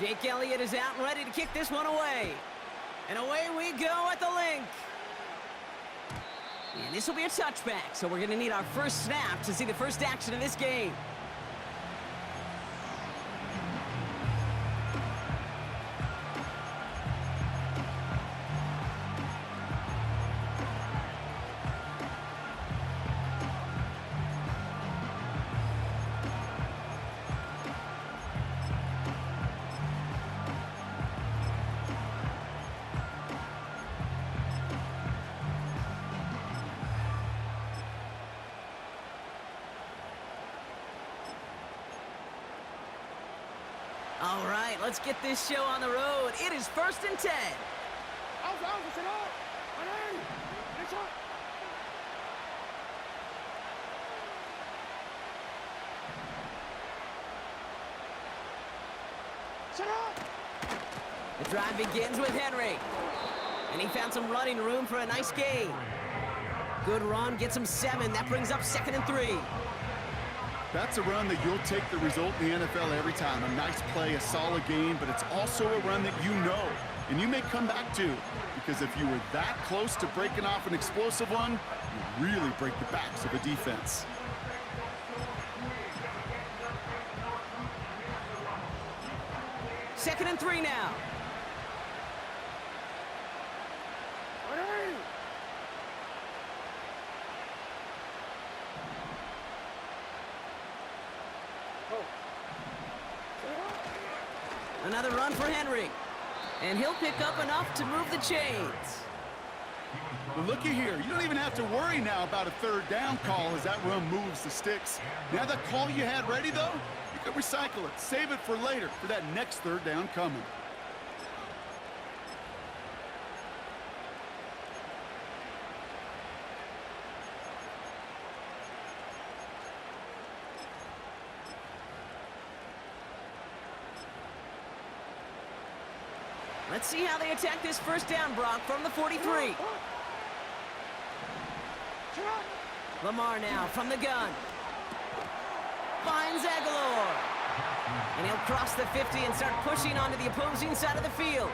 Jake Elliott is out and ready to kick this one away. And away we go at the link. And this will be a touchback, so we're going to need our first snap to see the first action of this game. All right, let's get this show on the road. It is 1st and 10. The drive begins with Henry. And he found some running room for a nice gain. Good run, gets him 7. That brings up 2nd and 3. That's a run that you'll take the result in the NFL every time. A nice play, a solid game, but it's also a run that you know and you may come back to, because if you were that close to breaking off an explosive one, you really break the backs of a defense. Second and 3 now. Another run for Henry. And he'll pick up enough to move the chains. Well, looky here. You don't even have to worry now about a 3rd down call as that run moves the sticks. Now that call you had ready, though, you can recycle it. Save it for later for that next 3rd down coming. Let's see how they attack this 1st down, Brock, from the 43. Lamar now from the gun. Finds Aguilar. And he'll cross the 50 and start pushing onto the opposing side of the field.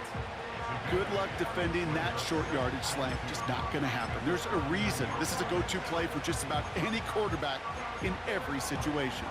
Good luck defending that short yardage slant. Just not going to happen. There's a reason. This is a go-to play for just about any quarterback in every situation.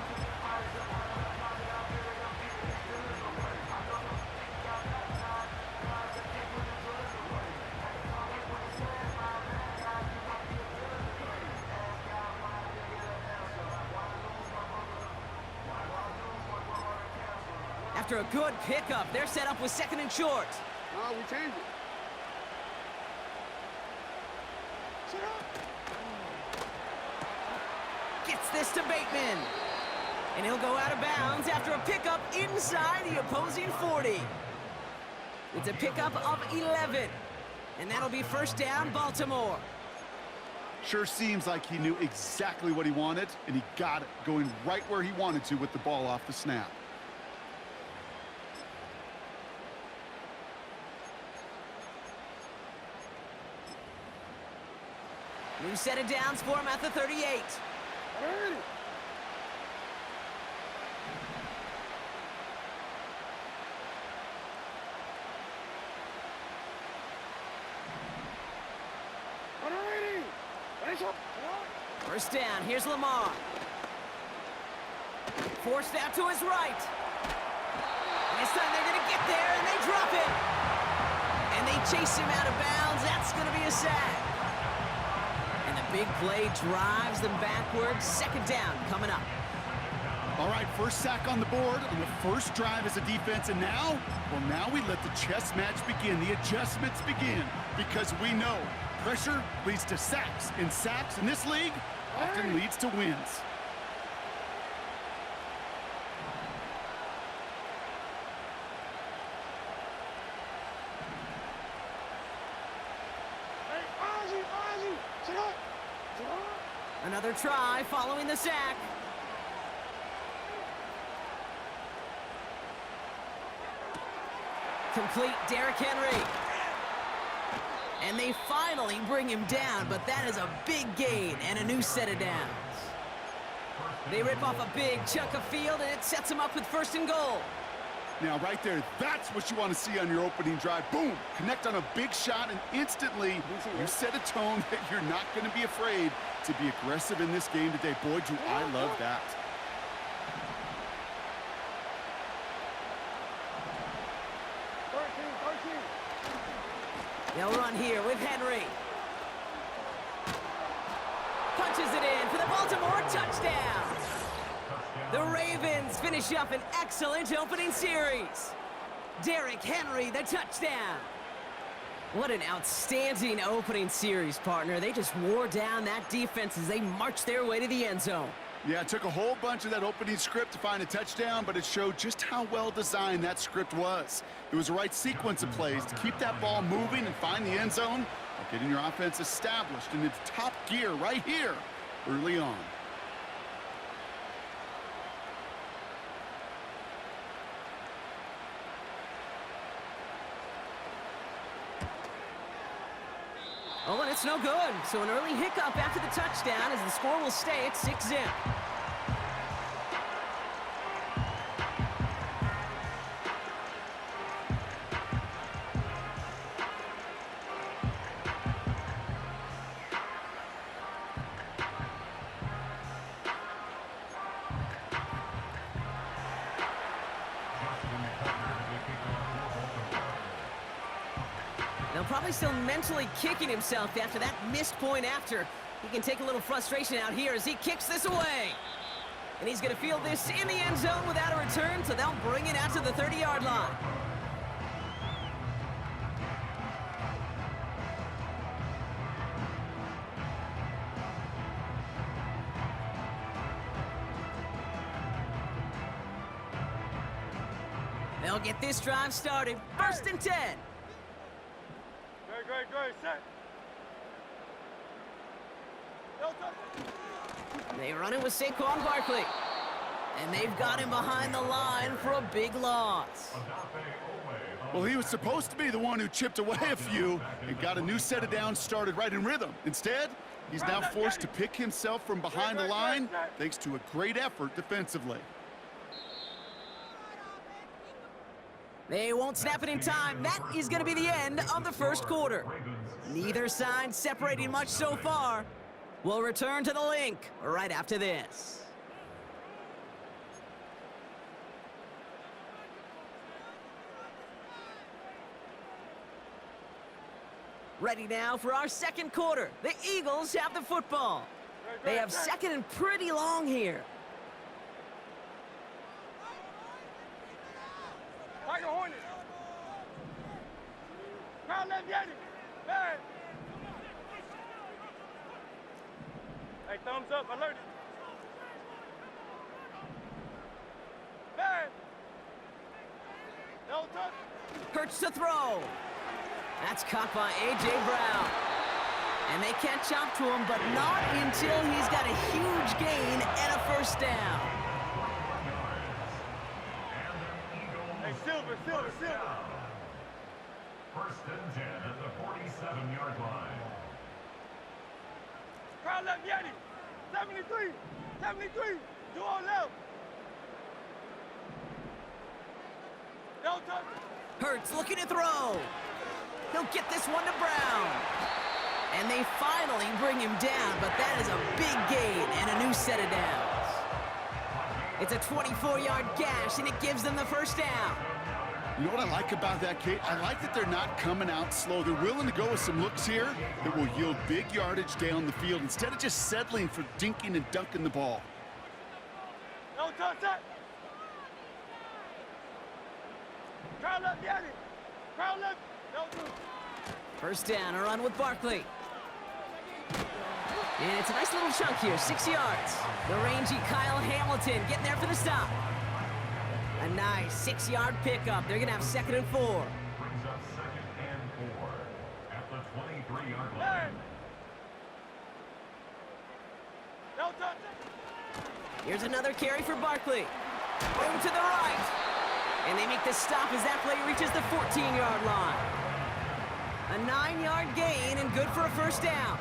After a good pickup, they're set up with 2nd and short. No, we changed it. Sit up. Gets this to Bateman. And he'll go out of bounds after a pickup inside the opposing 40. It's a pickup of 11. And that'll be 1st down, Baltimore. Sure seems like he knew exactly what he wanted, and he got it, going right where he wanted to with the ball off the snap. New set of downs for him at the 38. First down, here's Lamar. Forced out to his right. And this time they're going to get there, and they drop it. And they chase him out of bounds. That's going to be a sack. And the big play drives them backwards. 2nd down coming up. All right, first sack on the board on the first drive as a defense, and now, well, now we let the chess match begin, the adjustments begin, because we know pressure leads to sacks, and sacks in this league often leads to wins. Another try following the sack. Complete, Derrick Henry. And they finally bring him down, but that is a big gain and a new set of downs. They rip off a big chunk of field, and it sets them up with 1st and goal. Now, right there, that's what you want to see on your opening drive. Boom! Connect on a big shot, and instantly you set a tone that you're not going to be afraid to be aggressive in this game today. Boy, do I love that. They'll run here with Henry. Punches it in for the Baltimore touchdown. The Ravens finish up an excellent opening series. Derrick Henry, the touchdown. What an outstanding opening series, partner. They just wore down that defense as they marched their way to the end zone. Yeah, it took a whole bunch of that opening script to find a touchdown, but it showed just how well designed that script was. It was the right sequence of plays to keep that ball moving and find the end zone while getting your offense established in its top gear right here early on. Oh, and it's no good. So an early hiccup after the touchdown as the score will stay at 6-0. Now probably still mentally kicking himself after that missed point after. He can take a little frustration out here as he kicks this away. And he's going to field this in the end zone without a return, so they'll bring it out to the 30-yard line. They'll get this drive started. 1st and 10. Great, set. They run it with Saquon Barkley. And they've got him behind the line for a big loss. Well, he was supposed to be the one who chipped away a few and got a new set of downs started right in rhythm. Instead, he's now forced to pick himself from behind the line thanks to a great effort defensively. They won't snap it in time. That is going to be the end of the 1st quarter. Neither side separating much so far. We'll return to the link right after this. Ready now for our 2nd quarter. The Eagles have the football. They have 2nd and pretty long here. Tiger Hornet. Crowd left Yeti. Bad. Hey, thumbs up, alerted. Bad. No touch. Hurts to throw. That's caught by A.J. Brown. And they can't jump to him, but not until he's got a huge gain and a 1st down. Hey, Silver. 1st and 10 at the 47-yard line. Crowd left Yeti. 73. Do all left. No touch. Hurts looking to throw. He'll get this one to Brown. And they finally bring him down, but that is a big gain and a new set of downs. It's a 24-yard gash, and it gives them the 1st down. You know what I like about that, Kate? I like that they're not coming out slow. They're willing to go with some looks here that will yield big yardage down the field instead of just settling for dinking and dunking the ball. No touch that. Crowd left Yeti. Crowd left. No touch. 1st down, a run with Barkley. And it's a nice little chunk here, 6 yards. The rangy Kyle Hamilton getting there for the stop. A nice 6-yard pickup. They're going to have 2nd and 4. Brings up 2nd and 4 at the 23-yard line. No touch. Here's another carry for Barkley. Boom to the right. And they make the stop as that play reaches the 14-yard line. A 9-yard gain and good for a 1st down.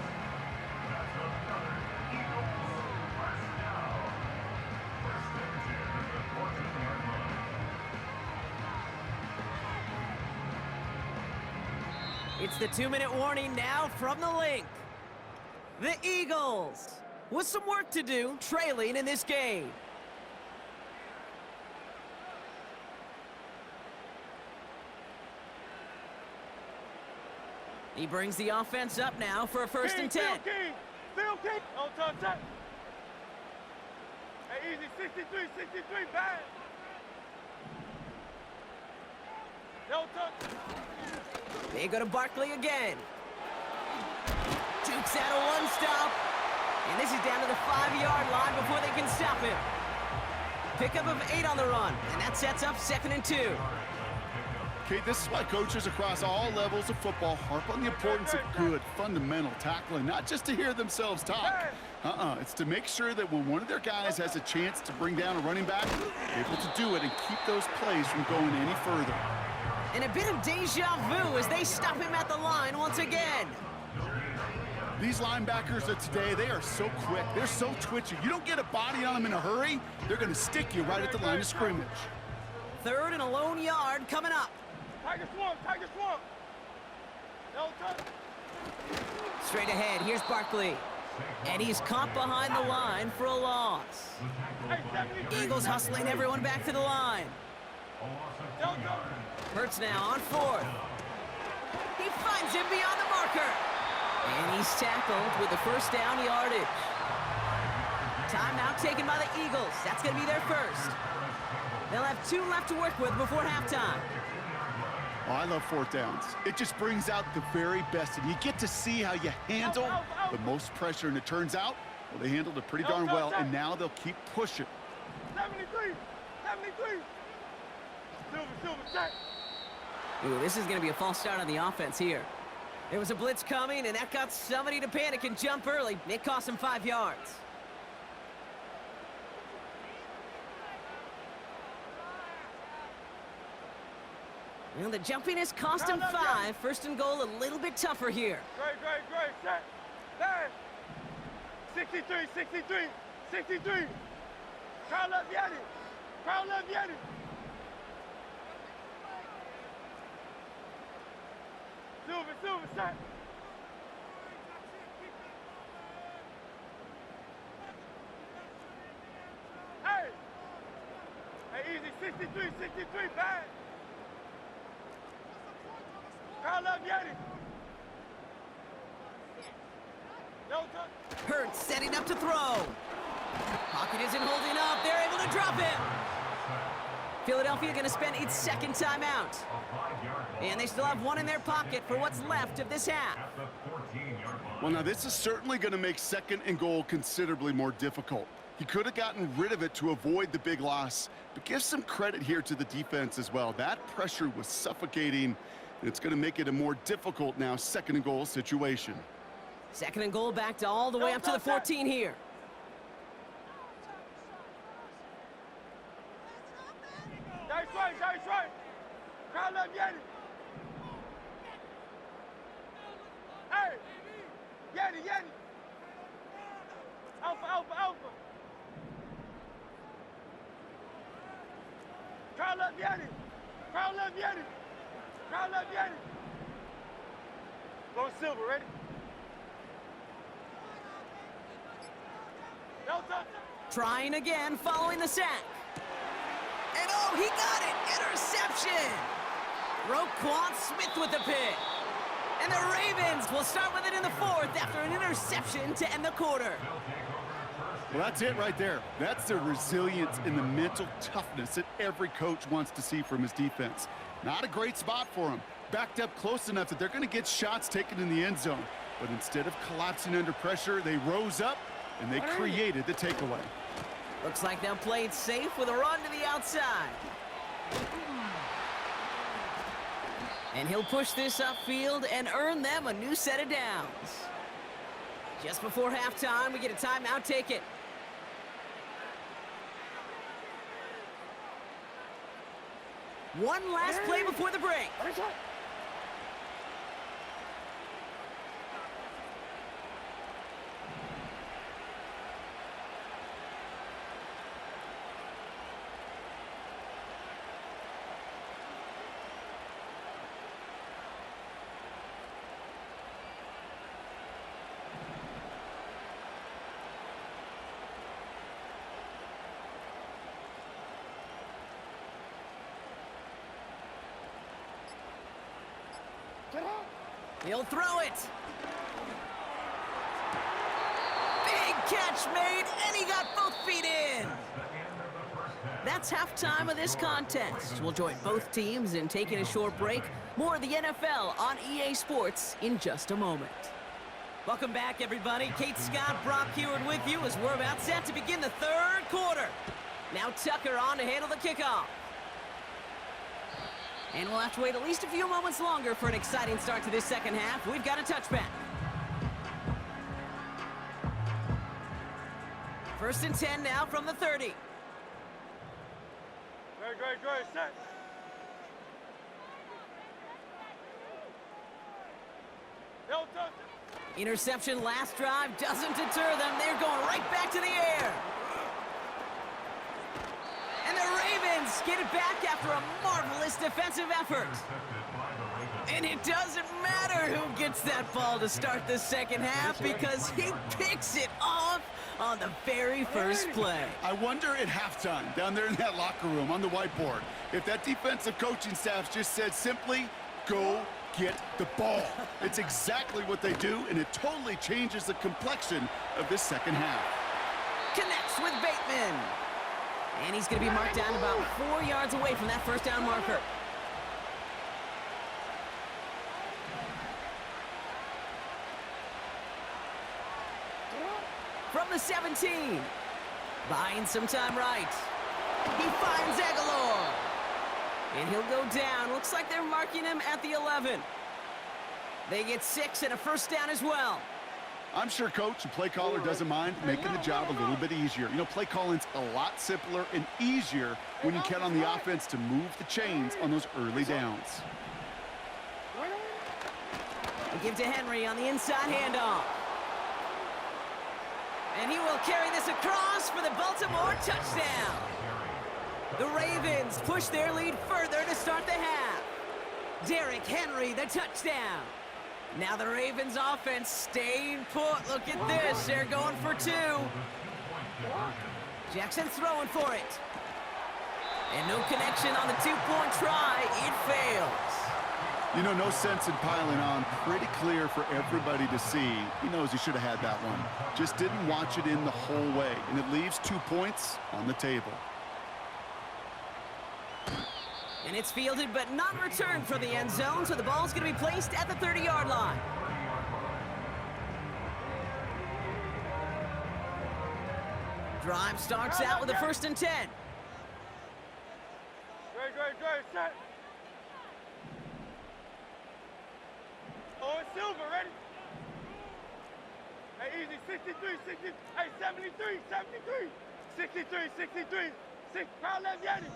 It's the 2-minute warning now from the link. The Eagles, with some work to do, trailing in this game. He brings the offense up now for a 1st and 10. Field kick. On touch that. Hey, easy. 63, bad. No touch. They go to Barkley again. Dukes out a one-stop. And this is down to the 5-yard line before they can stop him. Pickup of 8 on the run, and that sets up 2nd and 2. Okay, this is why coaches across all levels of football harp on the importance of good, fundamental tackling, not just to hear themselves talk. It's to make sure that when one of their guys has a chance to bring down a running back, they're able to do it and keep those plays from going any further. And a bit of deja vu as they stop him at the line once again. These linebackers of today, they are so quick. They're so twitchy. You don't get a body on them in a hurry, they're going to stick you right at the line of scrimmage. 3rd and a lone yard coming up. Tiger swamp. No touch. Straight ahead, here's Barkley. And he's caught behind the line for a loss. Hey, 73. Eagles hustling everyone back to the line. No touch. Hurts now on 4th. He finds him beyond the marker. And he's tackled with the 1st down yardage. Timeout taken by the Eagles. That's going to be their 1st. They'll have 2 left to work with before halftime. Oh, I love 4th downs. It just brings out the very best, and you get to see how you handle the most pressure, and it turns out, well, they handled it pretty darn well, and now they'll keep pushing. 73. Silver, set. Ooh, this is going to be a false start on the offense here. There was a blitz coming, and that got somebody to panic and jump early. It cost them 5 yards. Well, the jumpiness cost him 5. 1st and goal, a little bit tougher here. Great. Set. There. 63. Crowd left Yanni. Silver, set. Hey, easy. 63, bad. Crowd left Yanni. No touch. Hurts setting up to throw. Pocket isn't holding up. They're able to drop him. Philadelphia going to spend its 2nd timeout. And they still have 1 in their pocket for what's left of this half. Well, now this is certainly going to make 2nd and goal considerably more difficult. He could have gotten rid of it to avoid the big loss, but give some credit here to the defense as well. That pressure was suffocating, and it's going to make it a more difficult now 2nd and goal situation. 2nd and goal backed all the way up to the 14 here. That's right. Crowd left Yanni. Hey, Yanni. Alpha. Crowd left Yanni. Go Silver, ready? No touch. Trying again following the sack. And oh, he got it! Interception! Roquan Smith with the pick. And the Ravens will start with it in the 4th after an interception to end the quarter. Well, that's it right there. That's the resilience and the mental toughness that every coach wants to see from his defense. Not a great spot for him. Backed up close enough that they're going to get shots taken in the end zone. But instead of collapsing under pressure, they rose up and they created the takeaway. Looks like they'll play it safe with a run to the outside. And he'll push this upfield and earn them a new set of downs. Just before halftime, we get a timeout. Take it. One last play before the break. He'll throw it. Big catch made, and he got both feet in. That's halftime of this contest. We'll join both teams in taking a short break. More of the NFL on EA Sports in just a moment. Welcome back, everybody. Kate Scott, Brock Heward with you as we're about set to begin the third quarter. Now Tucker on to handle the kickoff. And we'll have to wait at least a few moments longer for an exciting start to this second half. We've got a touchback. First and 10 now from the 30. Great, set. No touch. Interception last drive doesn't deter them. They're going right back to the air. And the Ravens get it back after a marvelous defensive effort. And it doesn't matter who gets that ball to start the second half because he picks it off on the very first play. I wonder at halftime, down there in that locker room on the whiteboard, if that defensive coaching staff just said simply, go get the ball. It's exactly what they do, and it totally changes the complexion of this second half. Connects with Bateman. And he's going to be marked down about 4 yards away from that first down marker. From the 17. Buying some time right. He finds Aguilar. And he'll go down. Looks like they're marking him at the 11. They get 6 and a first down as well. I'm sure coach and play caller doesn't mind making the job a little bit easier. You know, play calling's a lot simpler and easier when you count on the offense to move the chains on those early downs. They give to Henry on the inside handoff. And he will carry this across for the Baltimore touchdown. The Ravens push their lead further to start the half. Derrick Henry, the touchdown. Now the Ravens offense staying put. Look at this. They're going for 2. Jackson throwing for it. And no connection on the 2-point try. It fails. You know, no sense in piling on. Pretty clear for everybody to see. He knows he should have had that one. Just didn't watch it in the whole way. And it leaves 2 points on the table. And it's fielded but not returned for the end zone, so the ball's going to be placed at the 30-yard line. Drive starts out with a first and 10. Great, set. Oh, it's Silver, ready? Hey, easy, 63, 60, hey, 73, 63, 63, 6, crowd left, Yanni.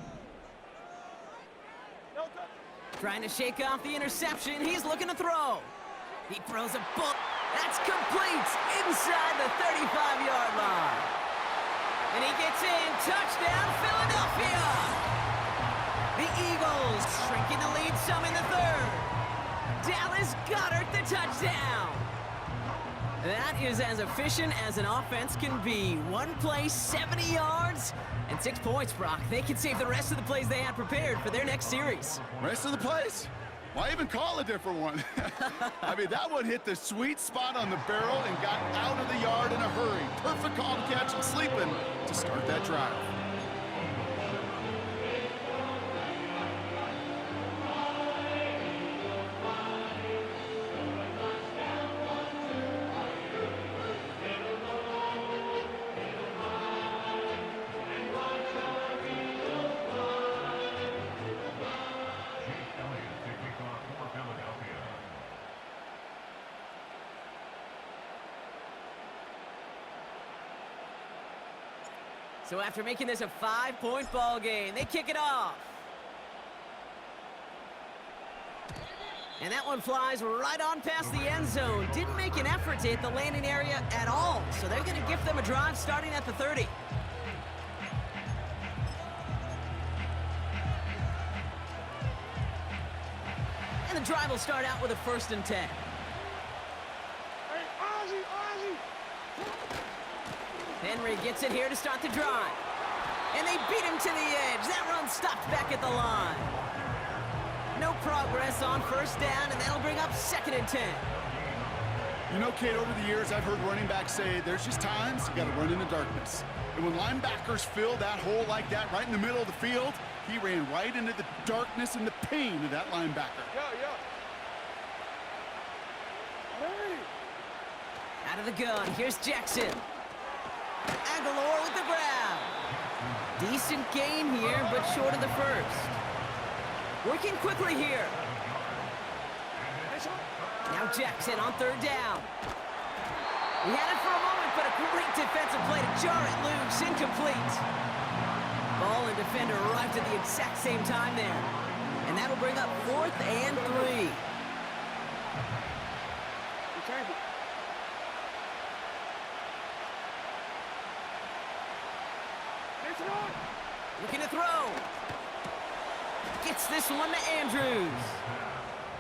No touch. Trying to shake off the interception. He's looking to throw. He throws a book. That's complete inside the 35-yard line. And he gets in. Touchdown, Philadelphia. The Eagles shrinking the lead some in the third. Dallas Goedert the touchdown. That is as efficient as an offense can be. One play, 70 yards, and 6 points, Brock. They can save the rest of the plays they had prepared for their next series. Rest of the plays? Why even call a different one? I mean, that one hit the sweet spot on the barrel and got out of the yard in a hurry. Perfect call to catch him sleeping to start that drive. So after making this a 5-point ball game, they kick it off. And that one flies right on past the end zone. Didn't make an effort to hit the landing area at all. So they're going to give them a drive starting at the 30. And the drive will start out with a first and 10. Hey, Ozzie. Henry gets it here to start the drive. And they beat him to the edge. That run stopped back at the line. no progress on first down, and that'll bring up 2nd and 10. You know, Kate, over the years, I've heard running backs say there's just times you got to run in the darkness. And when linebackers fill that hole like that right in the middle of the field, he ran right into the darkness and the pain of that linebacker. Hey. Out of the gun, here's Jackson. Aguilar with the grab. Decent gain here, but short of the first. Working quickly here. Now Jackson on 3rd down. He had it for a moment, but a great defensive play to jar it loose. Incomplete. Ball and defender arrived at the exact same time there. And that'll bring up 4th and 3. Looking to throw. Gets this one to Andrews.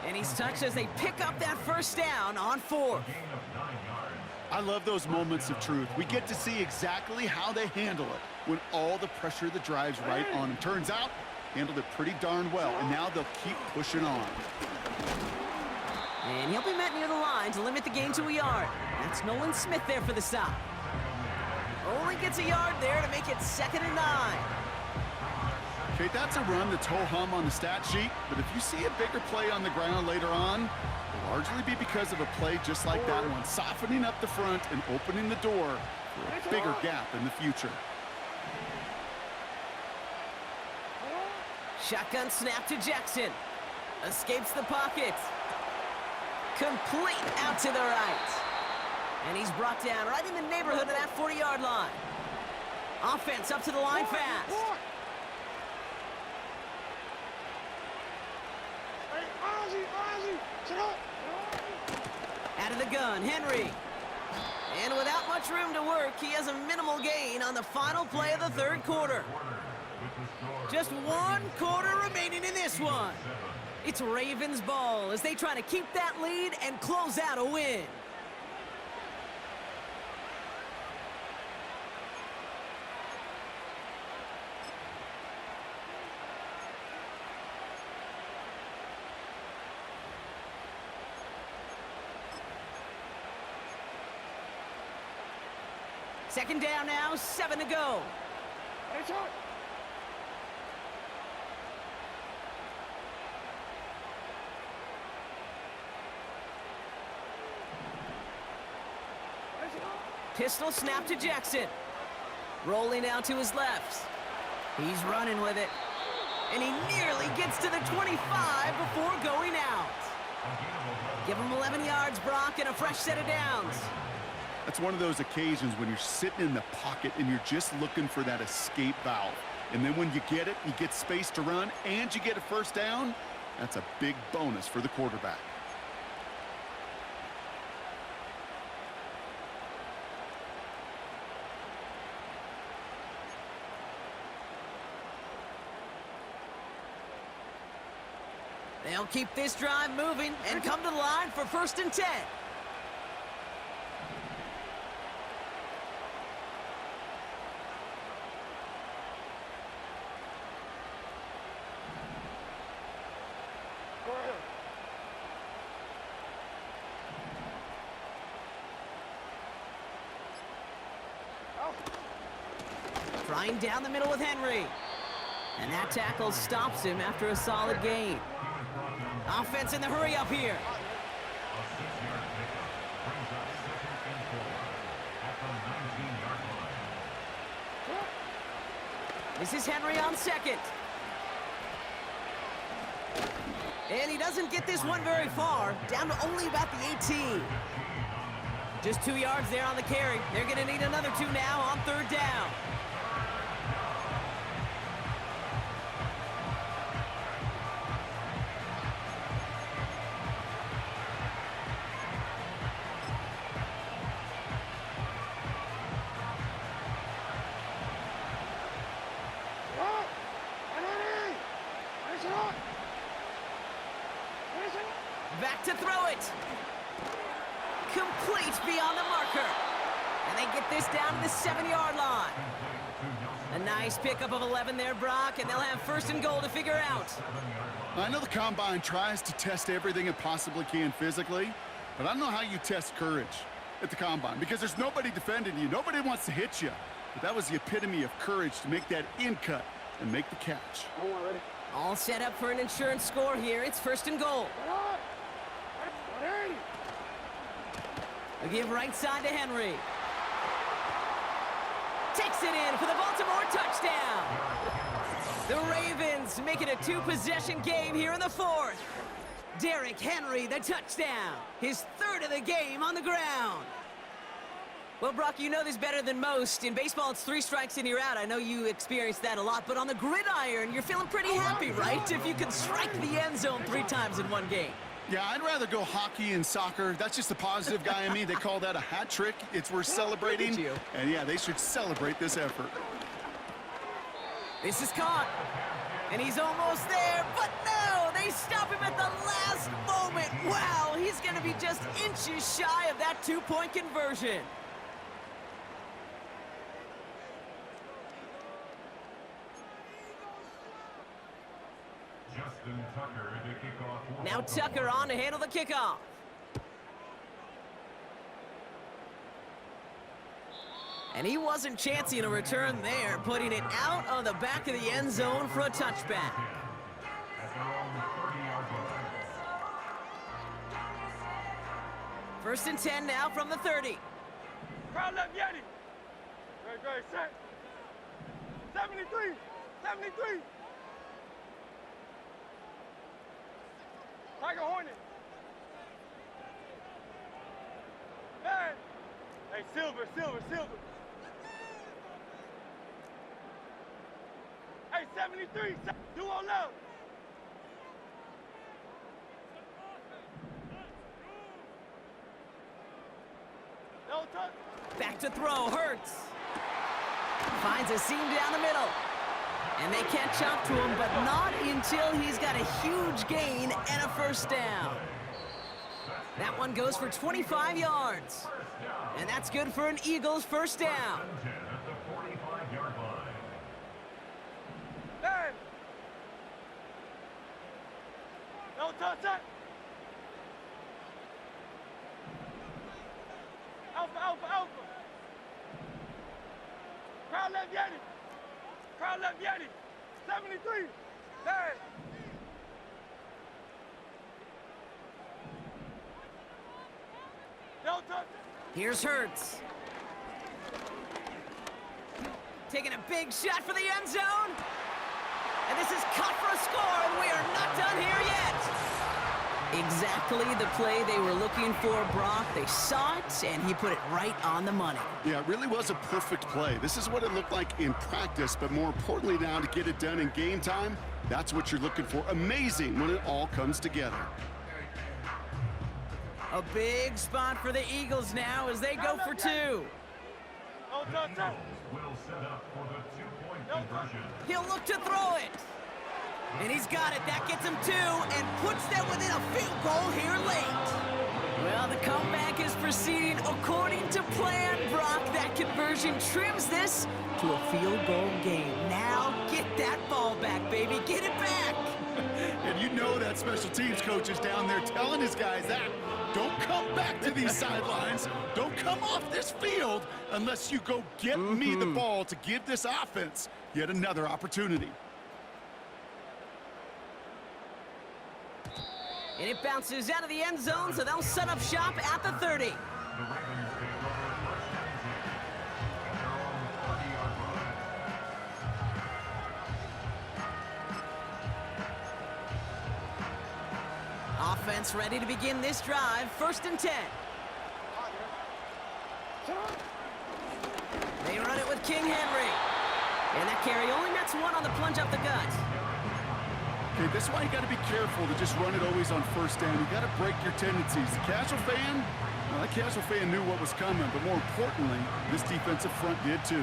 And he's touched as they pick up that first down on 4th. I love those moments of truth. We get to see exactly how they handle it when all the pressure of the drive's right on them. Turns out, handled it pretty darn well, and now they'll keep pushing on. And he'll be met near the line to limit the gain to a yard. That's Nolan Smith there for the stop. Only gets a yard there to make it 2nd and 9. Okay, that's a run that's ho-hum on the stat sheet, but if you see a bigger play on the ground later on, it'll largely be because of a play just like that one, softening up the front and opening the door for a bigger gap in the future. Shotgun snap to Jackson. Escapes the pocket. Complete out to the right. And he's brought down right in the neighborhood of that 40-yard line. Offense up to the line fast. Out of the gun, Henry. And without much room to work, he has a minimal gain on the final play of the 3rd quarter. Just 1 quarter remaining in this one. It's Ravens ball as they try to keep that lead and close out a win. Second down now, 7 to go. Pistol snap to Jackson. Rolling out to his left. He's running with it. And he nearly gets to the 25 before going out. Give him 11 yards, Brock, and a fresh set of downs. That's one of those occasions when you're sitting in the pocket and you're just looking for that escape valve. And then when you get it, you get space to run, and you get a first down, that's a big bonus for the quarterback. They'll keep this drive moving and come to the line for 1st and 10. Trying down the middle with Henry. And that tackle stops him after a solid gain. Offense in the hurry up here. This is Henry on 2nd. And he doesn't get this one very far, down to only about the 18. Just 2 yards there on the carry. They're going to need another 2 now on 3rd down. Back to throw it. Complete beyond the marker. And they get this down to the 7-yard line. A nice pickup of 11 there, Brock, and they'll have first and goal to figure out. I know the Combine tries to test everything it possibly can physically, but I don't know how you test courage at the Combine because there's nobody defending you. Nobody wants to hit you. But that was the epitome of courage to make that in cut and make the catch. All set up for an insurance score here. It's first and goal. A give right side to Henry. Takes it in for the Baltimore touchdown. The Ravens make it a 2-possession game here in the 4th. Derrick Henry, the touchdown. His 3rd of the game on the ground. Well, Brock, you know this better than most. In baseball, it's 3 strikes and you're out. I know you experienced that a lot, but on the gridiron, you're feeling pretty happy, right? If you can strike the end zone 3 times in one game. Yeah, I'd rather go hockey and soccer. That's just the positive guy in me. They call that a hat trick. It's worth celebrating. And yeah, they should celebrate this effort. This is caught. And he's almost there, but no! They stop him at the last moment. Wow, he's going to be just inches shy of that 2-point conversion. Justin Tucker to kick off. Now Tucker on to handle the kickoff. And he wasn't chancing a return there, putting it out on the back of the end zone for a touchback. At their own 30-yard line. First and 10 now from the 30. Crowd left Yeti. Great, set. 73, 73. Tiger Hornet. Hey. Hey, Silver. Hey, 73, do on love. No touch. Back to throw, Hurts. Finds a seam down the middle. And they catch up to him, but not until he's got a huge gain and a first down. That one goes for 25 yards. And that's good for an Eagles first down. At the 45-yard line. Hey. No touch. Alpha. Crowd left Yeti. 73. Hey. No touch. Here's Hurts. Taking a big shot for the end zone. And this is cut for a score, and we are not done here yet. Exactly the play they were looking for, Brock. They saw it, and he put it right on the money. Yeah, it really was a perfect play. This is what it looked like in practice, but more importantly now to get it done in game time, that's what you're looking for. Amazing when it all comes together. A big spot for the Eagles now as they go for 2. No touch. Will set up for the 2-point conversion. He'll look to throw it. And he's got it. That gets him 2 and puts them within a field goal here late. Well, the comeback is proceeding according to plan, Brock. That conversion trims this to a field goal game. Now get that ball back, baby. Get it back. And you know that special teams coach is down there telling his guys that. Don't come back to these sidelines. Don't come off this field unless you go get me the ball to give this offense yet another opportunity. And it bounces out of the end zone, so they'll set up shop at the 30. The Ravens take over first and 10 at their own 30-yard line. Offense ready to begin this drive. First and 10. They run it with King Henry. And that carry only nets 1 on the plunge up the gut. Okay, this is why you got to be careful to just run it always on first down. You got to break your tendencies. The casual fan, well, that casual fan knew what was coming, but more importantly, this defensive front did too.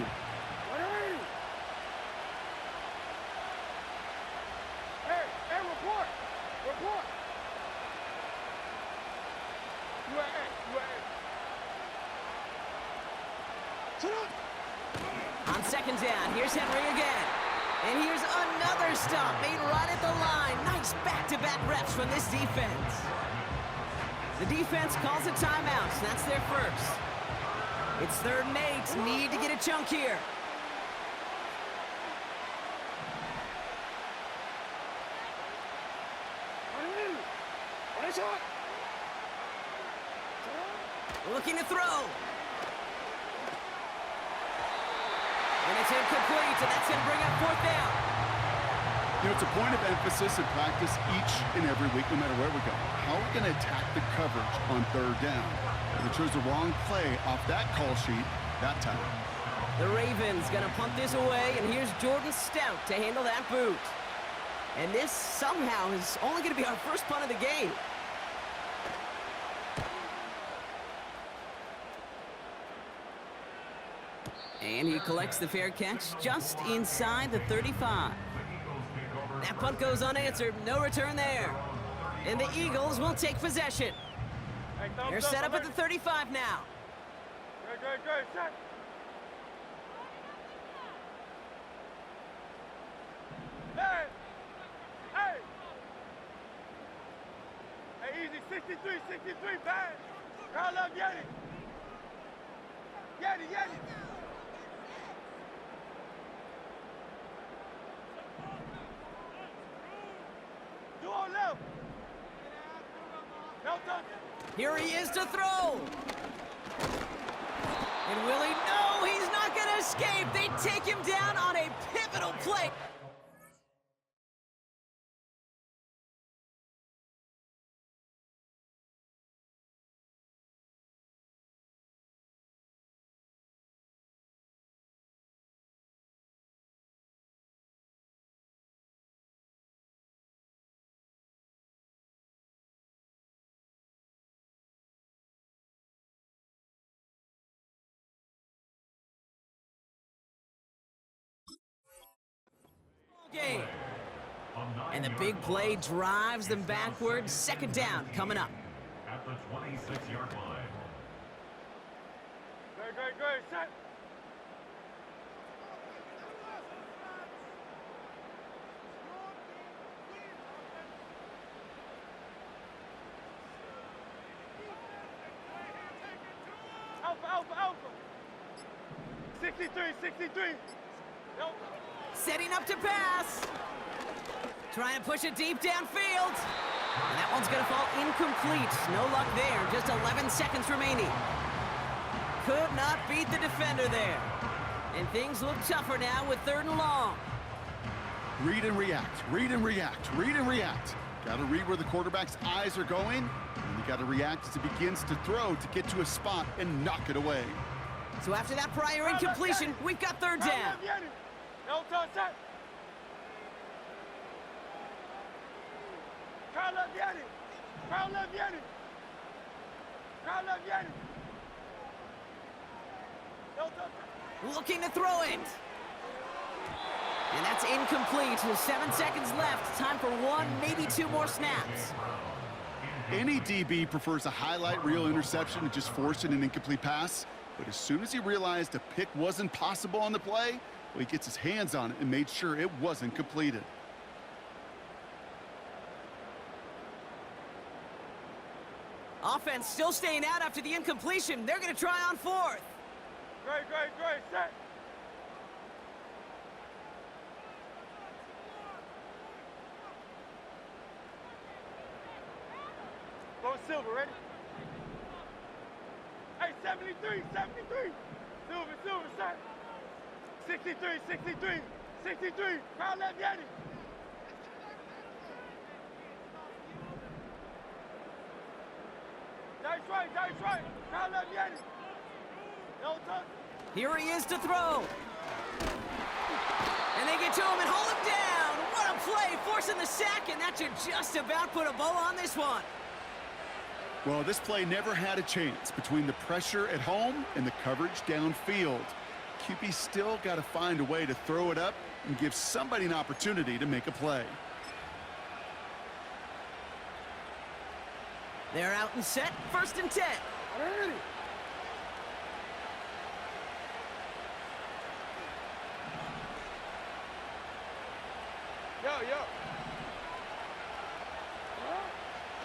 Hey, report. UAA. On second down, here's Henry again. And here's another stop made right at the line. Nice back-to-back reps from this defense. The defense calls a timeout, so that's their first. It's 3rd and 8. Need to get a chunk here. Looking to throw. And it's incomplete, and that's going to bring up 4th down. You know, it's a point of emphasis in practice each and every week, no matter where we go. How are we going to attack the coverage on 3rd down? They chose the wrong play off that call sheet that time. The Ravens going to punt this away, and here's Jordan Stout to handle that boot. And this somehow is only going to be our first punt of the game. And he collects the fair catch just inside the 35. That punt goes unanswered. No return there. And the Eagles will take possession. They're set up at the 35 now. Good, set. Hey, easy, 63, pass. Call up Yeti. Yeti. Do on left. No touch. Here he is to throw. And will he? No, he's not going to escape. They take him down on a pivotal play. Game. And the big play drives them backwards. 2nd down coming up. At the 26-yard line. Good, set. Alpha. 63. No. Setting up to pass. Trying to push it deep downfield. And that one's going to fall incomplete. No luck there. Just 11 seconds remaining. Could not beat the defender there. And things look tougher now with 3rd and long. Read and react. Got to read where the quarterback's eyes are going, and you got to react as he begins to throw to get to a spot and knock it away. So after that prior incompletion, we've got 3rd down. No touch, set. Call up Yeti. No touch. Looking to throw it. And that's incomplete. 7 seconds left. Time for 1, maybe 2 more snaps. Any DB prefers a highlight reel interception to just forcing an incomplete pass. But as soon as he realized a pick wasn't possible on the play, well, he gets his hands on it and made sure it wasn't completed. Offense still staying out after the incompletion. They're going to try on 4th. Great, set. Go Silver, ready? Hey, 73. Silver, set. 63. Crowd left Yeti. Dice right. Crowd left Yeti. No touch. Here he is to throw. And they get to him and hold him down. What a play, forcing the sack, and that should just about put a bow on this one. Well, this play never had a chance between the pressure at home and the coverage downfield. QB still got to find a way to throw it up and give somebody an opportunity to make a play. They're out and set. 1st and 10.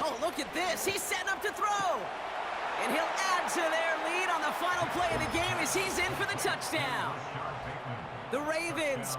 Oh, look at this. He's setting up to throw. And he'll add to their lead on the final play of the game as he's in for the touchdown. The Ravens